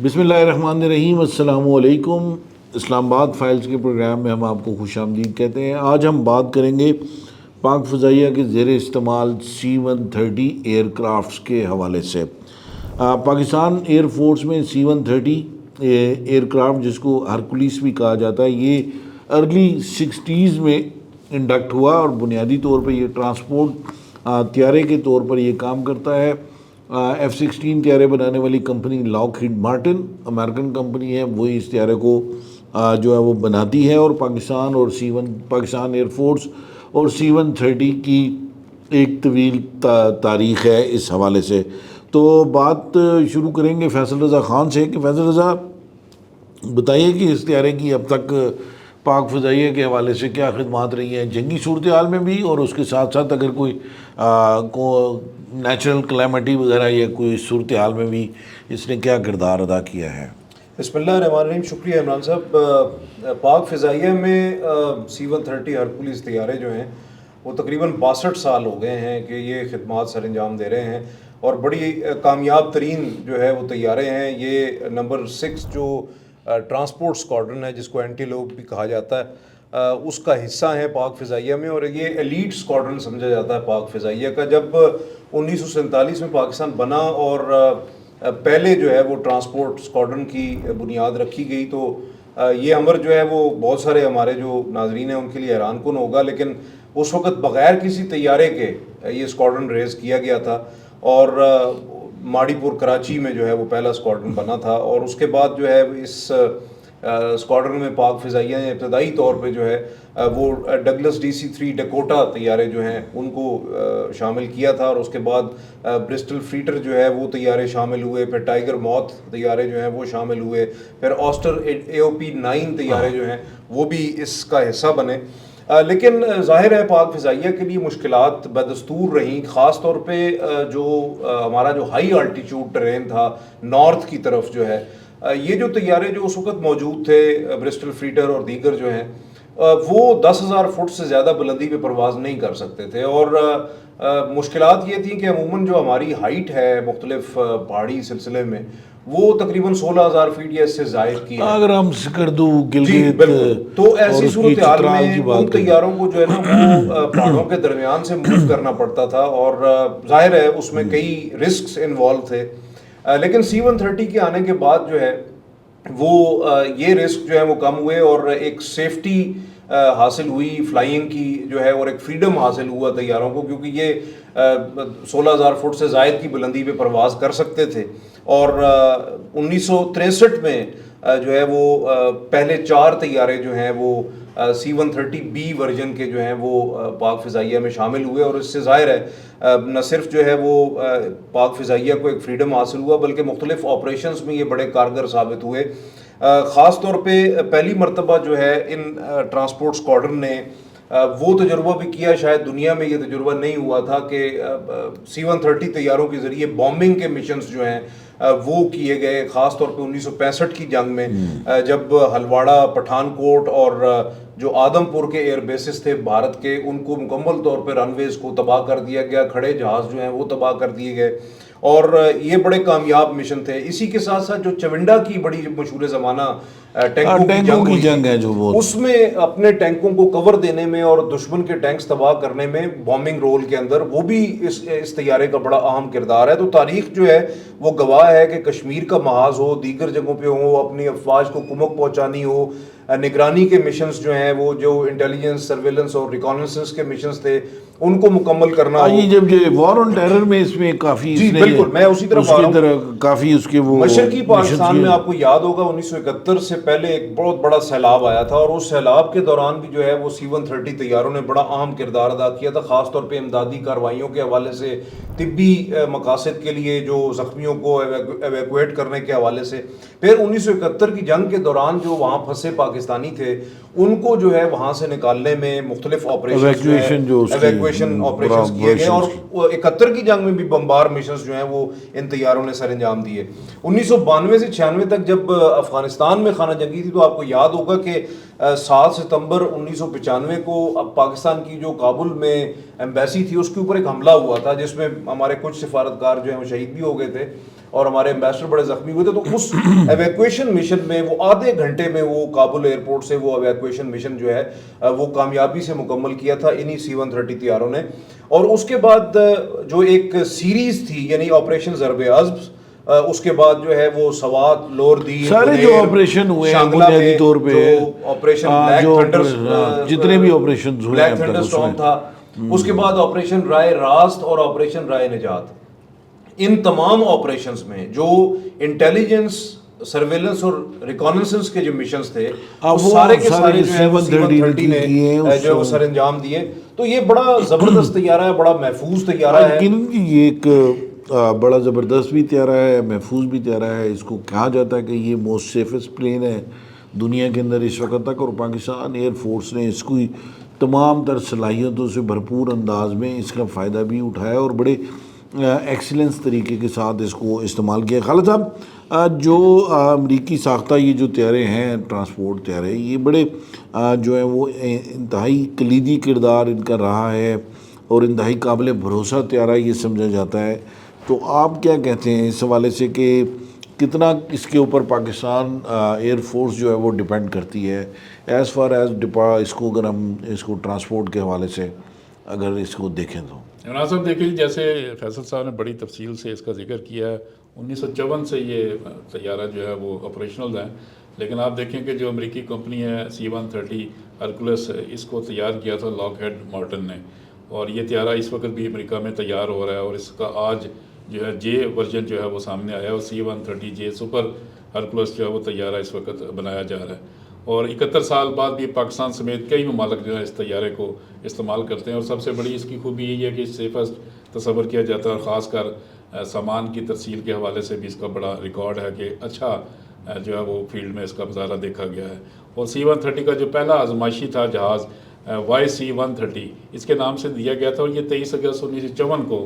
بسم اللہ الرحمن الرحیم۔ السلام علیکم۔ اسلام آباد فائلز کے پروگرام میں ہم آپ کو خوش آمدید کہتے ہیں۔ آج ہم بات کریں گے پاک فضائیہ کے زیر استعمال C-130 ایئر کرافٹس کے حوالے سے۔ پاکستان ایئر فورس میں C-130 ایئر کرافٹ، جس کو ہرکولیس بھی کہا جاتا ہے، یہ ارلی 60s میں انڈکٹ ہوا اور بنیادی طور پر یہ ٹرانسپورٹ طیارے کے طور پر یہ کام کرتا ہے۔ F-16 طیارے بنانے والی company Lockheed Martin American company ہے، وہی اس طیارے کو جو ہے وہ بناتی ہے، اور پاکستان ایئر فورس اور C-130 کی ایک طویل تاریخ ہے اس حوالے سے۔ تو بات شروع کریں گے فیصل رضا خان سے کہ فیصل رضا بتائیے کہ اس طیارے کی اب تک پاک فضائیہ کے حوالے سے کیا خدمات رہی ہیں، جنگی صورتحال میں بھی، اور اس کے ساتھ ساتھ اگر کوئی نیچرل کلیمٹی وغیرہ یا کوئی صورتحال میں بھی اس نے کیا کردار ادا کیا ہے؟ بسم اللہ الرحمن الرحیم۔ شکریہ عمران صاحب۔ پاک فضائیہ میں C-130 ہرکولیس طیارے جو ہیں وہ تقریباً 62 سال ہو گئے ہیں کہ یہ خدمات سر انجام دے رہے ہیں، اور بڑی کامیاب ترین جو ہے وہ طیارے ہیں۔ یہ نمبر 6 جو ٹرانسپورٹ اسکواڈرن ہے، جس کو اینٹیلوپ بھی کہا جاتا ہے، اس کا حصہ ہیں پاک فضائیہ میں، اور یہ ایلیٹ اسکواڈرن سمجھا جاتا ہے پاک فضائیہ کا۔ جب 1947 میں پاکستان بنا اور پہلے جو ہے وہ ٹرانسپورٹ اسکواڈرن کی بنیاد رکھی گئی، تو یہ امر جو ہے وہ بہت سارے ہمارے جو ناظرین ہیں ان کے لیے حیران کن ہوگا، لیکن اس وقت بغیر کسی طیارے کے یہ اسکواڈرن ریز کیا گیا تھا، اور ماڑی پور کراچی میں جو ہے وہ پہلا اسکواڈرن بنا تھا، اور اس کے بعد جو ہے اس اسکواڈرن میں پاک فضائیہ نے ابتدائی طور پہ جو ہے وہ ڈگلس DC-3 ڈکوٹا طیارے جو ہیں ان کو شامل کیا تھا، اور اس کے بعد برسٹل فریٹر جو ہے وہ طیارے شامل ہوئے، پھر ٹائیگر موتھ طیارے جو ہیں وہ شامل ہوئے، پھر آسٹر AOP-9 طیارے جو ہیں وہ بھی اس کا حصہ بنے۔ لیکن ظاہر ہے پاک فضائیہ کے لیے مشکلات بدستور رہیں، خاص طور پہ جو ہمارا جو ہائی آلٹیچیوڈ ٹرین تھا نارتھ کی طرف جو ہے، یہ جو طیارے جو اس وقت موجود تھے برسٹل فریٹر اور دیگر جو ہیں، وہ 10,000 فٹ سے زیادہ بلندی پہ پرواز نہیں کر سکتے تھے، اور مشکلات یہ تھیں کہ عموماً جو ہماری ہائٹ ہے مختلف پہاڑی سلسلے میں وہ تقریباً 16,000 فیٹ یا اس سے زائد کی ہے۔ اگر ہم سکردو جی بالکل، تو ایسی صورتحال میں ان طیاروں کو جو ہے نا وہ پہاڑوں کے درمیان سے موو کرنا پڑتا تھا، اور ظاہر ہے اس میں کئی رسکس انوالو تھے، لیکن C-130 کے آنے کے بعد جو ہے وہ یہ رسک جو ہے وہ کم ہوئے، اور ایک سیفٹی حاصل ہوئی فلائنگ کی جو ہے، اور ایک فریڈم حاصل ہوا طیاروں کو، کیونکہ یہ 16,000 فٹ سے زائد کی بلندی پہ پرواز کر سکتے تھے۔ اور 1963 میں جو ہے وہ پہلے 4 طیارے جو ہیں وہ C-130B ورژن کے جو ہیں وہ پاک فضائیہ میں شامل ہوئے، اور اس سے ظاہر ہے نہ صرف جو ہے وہ پاک فضائیہ کو ایک فریڈم حاصل ہوا، بلکہ مختلف آپریشنز میں یہ بڑے کارگر ثابت ہوئے۔ خاص طور پہ پہلی مرتبہ جو ہے ان ٹرانسپورٹ اسکواڈرن نے وہ تجربہ بھی کیا، شاید دنیا میں یہ تجربہ نہیں ہوا تھا، کہ C-130 طیاروں کے ذریعے بامبنگ کے مشنز جو ہیں وہ کیے گئے، خاص طور پہ 1965 کی جنگ میں، جب ہلواڑہ، پٹھان کوٹ اور جو آدم پور کے ایئر بیسز تھے بھارت کے، ان کو مکمل طور پہ رن ویز کو تباہ کر دیا گیا، کھڑے جہاز جو ہیں وہ تباہ کر دیے گئے، اور یہ بڑے کامیاب مشن تھے۔ اسی کے ساتھ ساتھ جو چونڈا کی بڑی مشہور زمانہ ٹینکوں کی جنگ ہے، جو وہ اس میں اپنے ٹینکوں کو کور دینے میں اور دشمن کے ٹینکس تباہ کرنے میں بامبنگ رول کے اندر وہ بھی اس طیارے کا بڑا اہم کردار ہے۔ تو تاریخ جو ہے وہ گواہ ہے کہ کشمیر کا محاذ ہو، دیگر جگہوں پہ ہو، اپنی افواج کو کمک پہنچانی ہو، نگرانی کے مشنز جو ہیں وہ جو انٹیلیجنس، سرویلنس اور ریکاننسنس کے مشنز تھے ان کو مکمل کرنا ہو۔ جب یہ وار آن ٹیرر میں اس میں کافی جی بالکل، میں اسی طرف آ رہا ہوں۔ کافی اس کے وہ مشرقی پاکستان میں آپ کو یاد ہوگا 1971 سے پہلے ایک بہت بڑا سیلاب آیا تھا، اور اس سیلاب کے دوران بھی جو ہے وہ C-130 طیاروں نے بڑا اہم کردار ادا کیا تھا، خاص طور پہ امدادی کارروائیوں کے حوالے سے، طبی مقاصد کے لیے جو زخمیوں کو ایویکویٹ کرنے کے حوالے سے۔ پھر 1971 کی جنگ کے دوران جو وہاں پھنسے پاکستانی تھے ان کو جو ہے وہاں سے نکالنے میں مختلف ایویکویشن آپریشنز کیے گئے، اور 71 کی جنگ میں بھی بمبار مشنز جو ہیں وہ ان طیاروں نے سر انجام دیے۔ 1992 سے 96 تک جب افغانستان میں خانہ جنگی تھی، تو آپ کو یاد ہوگا کہ 7 ستمبر 1995 کو پاکستان کی جو کابل میں ایمبیسی تھی اس کے اوپر ایک حملہ ہوا تھا، جس میں ہمارے کچھ سفارتکار جو ہیں وہ شہید بھی ہو گئے تھے، اور ہمارے ایمبیسڈر بڑے زخمی ہوئے تھے. تو اس ایویکویشن مشن میں وہ آدھے گھنٹے میں وہ کابل ایئرپورٹ سے وہ ایویکویشن مشن جو ہے وہ کامیابی سے مکمل کیا تھا انہی C-130 طیاروں نے. اور اس کے بعد جو ایک سیریز تھی یعنی آپریشن ضرب عزم, اس کے بعد جو ہے وہ سوات, لور دیر, سارے جو آپریشن ہوئے ہیں بنیادی طور پہ آپریشن بلیک تھنڈر, جتنے بھی آپریشن ہوئے بلیک تھنڈر اسٹارم تھا, اس کے بعد آپریشن رائے راست اور آپریشن رائے نجات. ان تمام آپریشنز میں جو انٹیلیجنس, سرویلنس اور ریکاننسنس کے جو مشنز تھے وہ سارے کے سارے جو ہے C-130 نے جو ہے وہ سر انجام دیے. تو یہ بڑا زبردست طیارہ ہے, بڑا محفوظ طیارہ ہے. یہ ایک بڑا زبردست بھی طیارہ ہے, محفوظ بھی طیارہ ہے. اس کو کہا جاتا ہے کہ یہ موسٹ سیفسٹ پلین ہے دنیا کے اندر اس وقت تک, اور پاکستان ایئر فورس نے اس کی تمام تر صلاحیتوں سے بھرپور انداز میں اس کا فائدہ بھی اٹھایا اور بڑے ایکسیلنس طریقے کے ساتھ اس کو استعمال کیا. خالد صاحب, جو امریکی ساختہ یہ جو طیارے ہیں ٹرانسپورٹ طیارے, یہ بڑے جو ہیں وہ انتہائی کلیدی کردار ان کا رہا ہے اور انتہائی قابل بھروسہ طیارہ یہ سمجھا جاتا ہے. تو آپ کیا کہتے ہیں اس حوالے سے کہ کتنا اس کے اوپر پاکستان ایئر فورس جو ہے وہ ڈیپینڈ کرتی ہے ایز فار ایز اس کو, اگر ہم اس کو ٹرانسپورٹ کے حوالے سے اگر اس کو دیکھیں تو؟ عمران صاحب دیکھیں, جیسے فیصل صاحب نے بڑی تفصیل سے اس کا ذکر کیا ہے, 1954 سے یہ طیارہ جو ہے وہ آپریشنل ہے. لیکن آپ دیکھیں کہ جو امریکی کمپنی ہے C-130 ہرکولس, اس کو تیار کیا تھا لاک ہیڈ مارٹن نے, اور یہ طیارہ اس وقت بھی امریکہ میں تیار ہو رہا ہے, اور اس کا آج جو ہے جے ورژن جو ہے وہ سامنے آیا ہے, اور C-130J سپر ہرکولس جو ہے وہ طیارہ اس وقت بنایا جا رہا ہے. اور 71 سال بعد بھی پاکستان سمیت کئی ممالک جو ہے اس طیارے کو استعمال کرتے ہیں, اور سب سے بڑی اس کی خوبی یہی ہے کہ سیفسٹ تصور کیا جاتا ہے, اور خاص کر سامان کی ترسیل کے حوالے سے بھی اس کا بڑا ریکارڈ ہے کہ اچھا جو ہے وہ فیلڈ میں اس کا مظاہرہ دیکھا گیا ہے. اور C-130 کا جو پہلا آزمائشی تھا جہاز YC-130 اس کے نام سے دیا گیا تھا, اور یہ 23 اگست 1954 کو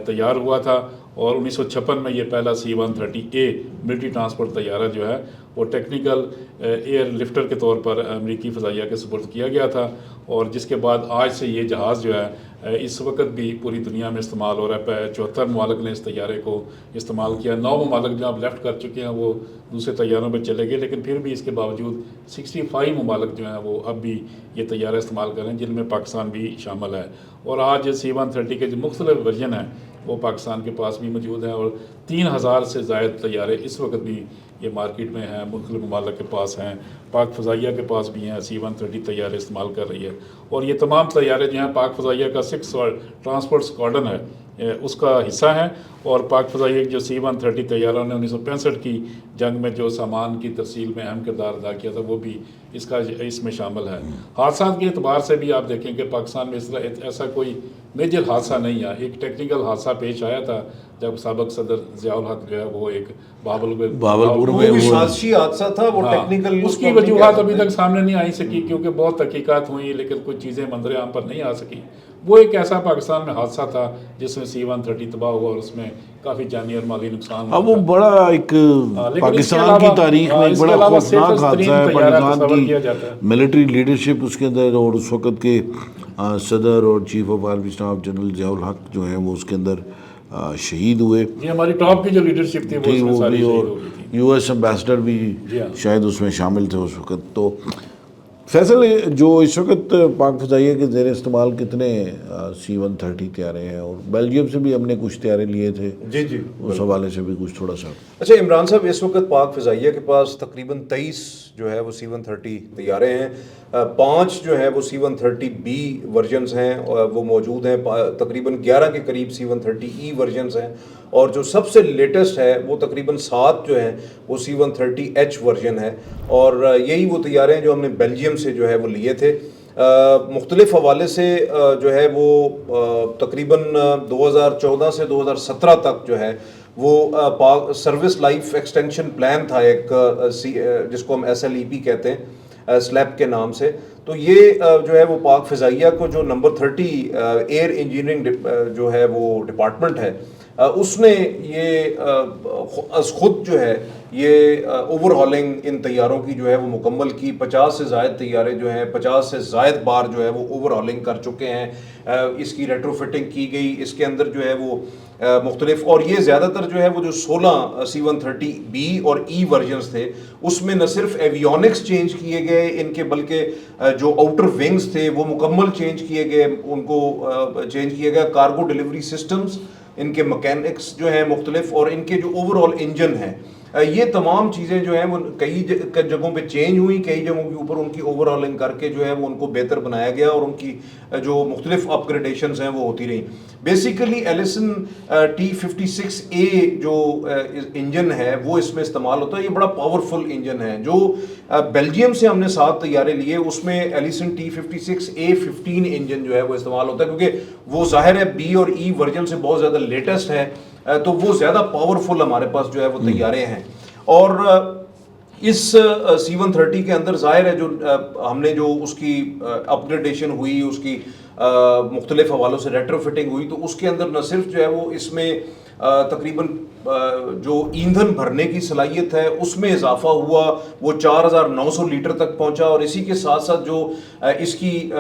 تیار ہوا تھا, اور 1956 میں یہ پہلا C-130A ملٹری ٹرانسپورٹ طیارہ جو ہے وہ ٹیکنیکل ایئر لفٹر کے طور پر امریکی فضائیہ کے سپرد کیا گیا تھا, اور جس کے بعد آج سے یہ جہاز جو ہے اس وقت بھی پوری دنیا میں استعمال ہو رہا ہے. 74 ممالک نے اس طیارے کو استعمال کیا. 9 ممالک جو اب لیفٹ کر چکے ہیں وہ دوسرے طیاروں پہ چلے گئے, لیکن پھر بھی اس کے باوجود 65 ممالک جو ہیں وہ اب بھی یہ طیارہ استعمال کر رہے ہیں, جن میں پاکستان بھی شامل ہے. اور آج C-130 کے جو مختلف ورژن ہیں وہ پاکستان کے پاس بھی موجود ہیں, اور 3000 سے زائد طیارے اس وقت بھی یہ مارکیٹ میں ہیں, مختلف ممالک کے پاس ہیں, پاک فضائیہ کے پاس بھی ہیں. C-130 طیارے استعمال کر رہی ہے, اور یہ تمام طیارے جو ہیں پاک فضائیہ کا 6 ٹرانسپورٹ اسکواڈن ہے اس کا حصہ ہیں, اور پاک فضائیہ جو C-130 طیاروں نے 1965 کی جنگ میں جو سامان کی ترسیل میں اہم کردار ادا کیا تھا وہ بھی اس میں شامل ہے. حادثات کے اعتبار سے بھی آپ دیکھیں کہ پاکستان میں اس طرح ایسا کوئی میجر حادثہ نہیں ہے. ایک ٹیکنیکل حادثہ پیش آیا تھا جب سابق صدر ضیاء الحق جو ہے وہ ایک بہاولپور میں سازشی حادثہ تھا, وہ ٹیکنیکل اس کی وجوہات ابھی تک سامنے نہیں آئی سکی کیونکہ بہت تحقیقات ہوئی, لیکن کچھ چیزیں منظر عام پر نہیں آ سکی. وہ ایک ایسا پاکستان میں حادثہ تھا جس میں C-130 تباہ ہوا, اور اس میں کافی جانی اور مالی نقصان ہوا. وہ بڑا ایک پاکستان کی تاریخ میں ایک بڑا خوفناک حادثہ ہے. پاکستان کی ملٹری لیڈرشپ اس کے اندر, اور اس وقت کے صدر اور chief of army staff general Zia الحق جو ہیں وہ اس کے اندر شہید ہوئے. جی, ہماری ٹاپ کی جو لیڈرشپ تھی وہ اس میں ساری شہید ہو گئی تھی. US ایمبیسڈر بھی شاید اس میں شامل تھے اس وقت. تو فیصل, جو اس وقت پاک فضائیہ کے زیر استعمال کتنے C-130 طیارے ہیں, اور بیلجیم سے بھی ہم نے کچھ طیارے لیے تھے, جی اس حوالے سے بھی کچھ تھوڑا سا. اچھا عمران صاحب, اس وقت پاک فضائیہ کے پاس تقریباً 23 جو ہے وہ C-130 طیارے ہیں. 5 جو ہے وہ C-130B ورژنز ہیں وہ موجود ہیں, تقریباً 11 کے قریب C-130E ورژنز ہیں, اور جو سب سے لیٹسٹ ہے وہ تقریباً 7 جو ہیں وہ C-130H ورژن ہے, اور یہی وہ طیارے ہیں جو ہم نے بیلجیم سے جو ہے وہ لیے تھے. مختلف حوالے سے جو ہے وہ تقریباً 2014 سے 2017 تک جو ہے وہ سروس لائف ایکسٹینشن پلان تھا ایک, جس کو ہم SLEP کہتے ہیں سلیپ کے نام سے. تو یہ جو ہے وہ پاک فضائیہ کو جو نمبر 30 ایئر انجینئرنگ جو ہے وہ ڈپارٹمنٹ ہے اس نے یہ از خود جو ہے یہ اوور ہالنگ ان طیاروں کی جو ہے وہ مکمل کی. 50 سے زائد طیارے جو ہیں 50 سے زائد بار جو ہے وہ اوور ہالنگ کر چکے ہیں. اس کی ریٹرو فٹنگ کی گئی. اس کے اندر جو ہے وہ مختلف، اور یہ زیادہ تر جو ہے وہ جو 16 C-130B اور E ورژنز تھے اس میں نہ صرف ایویونکس چینج کیے گئے ان کے، بلکہ جو آؤٹر ونگز تھے وہ مکمل چینج کیے گئے، ان کو چینج کیا گیا. کارگو ڈیلیوری سسٹمز، ان کے مکینکس جو ہیں مختلف، اور ان کے جو اوور آل انجن ہیں، یہ تمام چیزیں جو ہیں وہ کئی جگہوں پہ چینج ہوئی. کئی جگہوں کے اوپر ان کی اوور ہالنگ کر کے جو ہے وہ ان کو بہتر بنایا گیا، اور ان کی جو مختلف اپ گریڈیشنز ہیں وہ ہوتی رہیں. بیسیکلی ایلیسن T-56A جو انجن ہے وہ اس میں استعمال ہوتا ہے. یہ بڑا پاورفل انجن ہے. جو بیلجیم سے ہم نے 7 طیارے لیے اس میں ایلیسن T-56A-15 انجن جو ہے وہ استعمال ہوتا ہے، کیونکہ وہ ظاہر ہے B اور E ورژن سے بہت زیادہ لیٹسٹ ہے، تو وہ زیادہ پاورفل ہمارے پاس جو ہے وہ طیارے ہیں. اور اس C-130 کے اندر ظاہر ہے جو ہم نے جو اس کی اپ گریڈیشن ہوئی، اس کی مختلف حوالوں سے ریٹرو فٹنگ ہوئی، تو اس کے اندر نہ صرف جو ہے وہ اس میں تقریباً جو ایندھن بھرنے کی صلاحیت ہے اس میں اضافہ ہوا، وہ 4900 لیٹر تک پہنچا، اور اسی کے ساتھ ساتھ جو اس کی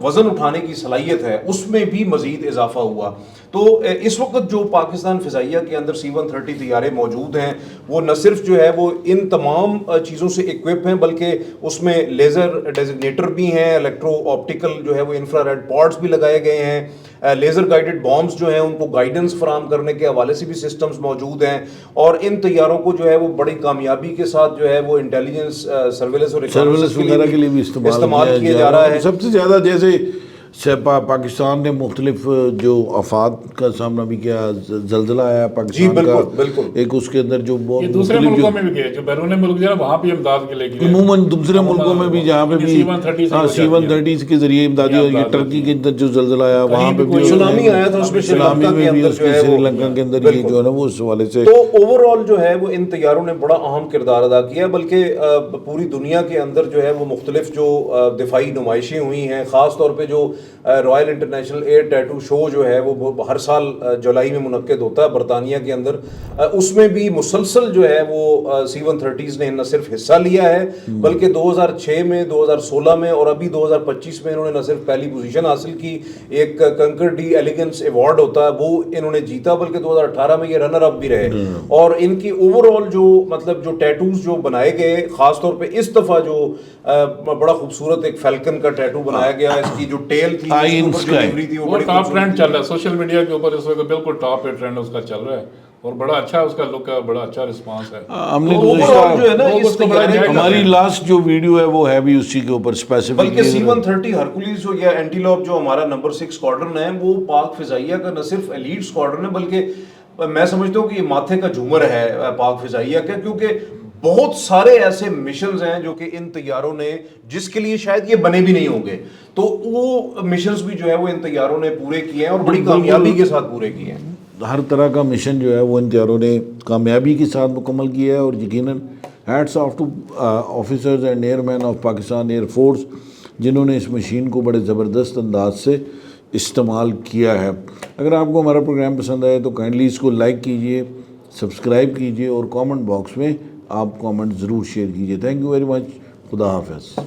وزن اٹھانے کی صلاحیت ہے اس میں بھی مزید اضافہ ہوا. تو اس وقت جو پاکستان فضائیہ کے اندر C-130 طیارے موجود ہیں وہ نہ صرف جو ہے وہ ان تمام چیزوں سے اکوپ ہیں، بلکہ اس میں لیزر ڈیزگنیٹر بھی ہیں، الیکٹرو آپٹیکل جو ہے وہ انفرا ریڈ پارٹس بھی لگائے گئے ہیں، لیزر گائیڈڈ بامز جو ہیں ان کو گائیڈنس فراہم کرنے کے حوالے سے بھی سسٹمز موجود ہیں. اور ان طیاروں کو جو ہے وہ بڑی کامیابی کے ساتھ جو ہے وہ انٹیلیجنس سرویلنس اور وغیرہ کے لیے بھی استعمال کیا جا رہا ہے. سب سے زیادہ جیسے پاکستان نے مختلف جو آفات کا سامنا بھی کیا، زلزلہ آیا پاکستان کا، بالکل ایک اس کے اندر جو یہ دوسرے ملکوں میں بھی گئے، جو بیرون ملک جو ہے وہاں بھی امداد کے لے گئے، عموماً دوسرے ملکوں میں بھی جہاں پہ بھی C-130 کے ذریعے امدادی، اور یہ ٹرکی کے اندر جو زلزلہ آیا وہاں پہ بھی سونامی آیا تھا، اس میں سری لنکا کے اندر جو ہے سری لنکا کے اندر یہ جو ہے نا وہ اس حوالے سے. تو اوور آل جو ہے وہ ان طیاروں نے بڑا اہم کردار ادا کیا، بلکہ پوری دنیا کے اندر جو ہے وہ مختلف جو دفاعی نمائشیں ہوئی ہیں، خاص طور پہ جو رائل انٹرنیشنل ایئر ٹیٹو شو جو ہے وہ ہر سال جولائی میں منعقد ہوتا ہے برطانیہ کے اندر، اس میں بھی مسلسل جو ہے وہ C-130 نے نہ صرف حصہ لیا ہے بلکہ 2006 میں، 2016 میں اور ابھی 2025 میں انہوں نے نہ صرف پہلی پوزیشن حاصل کی، ایک کنکر ڈی ایلیگنس ایوارڈ ہوتا ہے وہ انہوں نے جیتا، بلکہ 2018 میں یہ رنر اپ بھی رہے. اور ان کی اوور آل جو مطلب جو ٹیٹوز جو بنائے گئے، خاص طور پہ اس دفعہ جو بڑا خوبصورت ایک فیلکن کا ٹیٹو بنایا گیا، اس کی جو ٹیل تھی وہ ٹاپ ٹرینڈ چل رہا ہے سوشل میڈیا کے اوپر اس وقت، بالکل ٹاپ پہ ٹرینڈ اس کا چل رہا ہے، اور بڑا اچھا اس کا لک ہے، بڑا اچھا رسپانس ہے. ہم نے ہماری لاسٹ جو ویڈیو ہے وہ ہے بھی اسی کے اوپر اسپیسیفک، بلکہ C-130 ہرکولیس جو یا اینٹیلوپ جو ہمارا نمبر 6 اسکواڈرن ہے وہ پاک فضائیہ کا نہ صرف ایلیٹ اسکواڈرن ہے، بلکہ میں سمجھتا ہوں کہ یہ ماتھے کا جھومر ہے پاک فضائیہ کا، کیونکہ بہت سارے ایسے مشنز ہیں جو کہ ان طیاروں نے، جس کے لیے شاید یہ بنے بھی نہیں ہوں گے، تو وہ مشنز بھی جو ہے وہ ان طیاروں نے پورے کیے ہیں اور بڑی کامیابی کے ساتھ پورے کیے ہیں. ہر طرح کا مشن جو ہے وہ ان طیاروں نے کامیابی کے ساتھ مکمل کیا ہے، اور یقیناً hats off to officers and airmen of Pakistan air force جنہوں نے اس مشین کو بڑے زبردست انداز سے استعمال کیا ہے. اگر آپ کو ہمارا پروگرام پسند آئے تو کائنڈلی اس کو لائک کیجئے، سبسکرائب کیجئے، اور کامنٹ باکس میں آپ کامنٹ ضرور شیئر کیجئے. Thank you very much. خدا حافظ.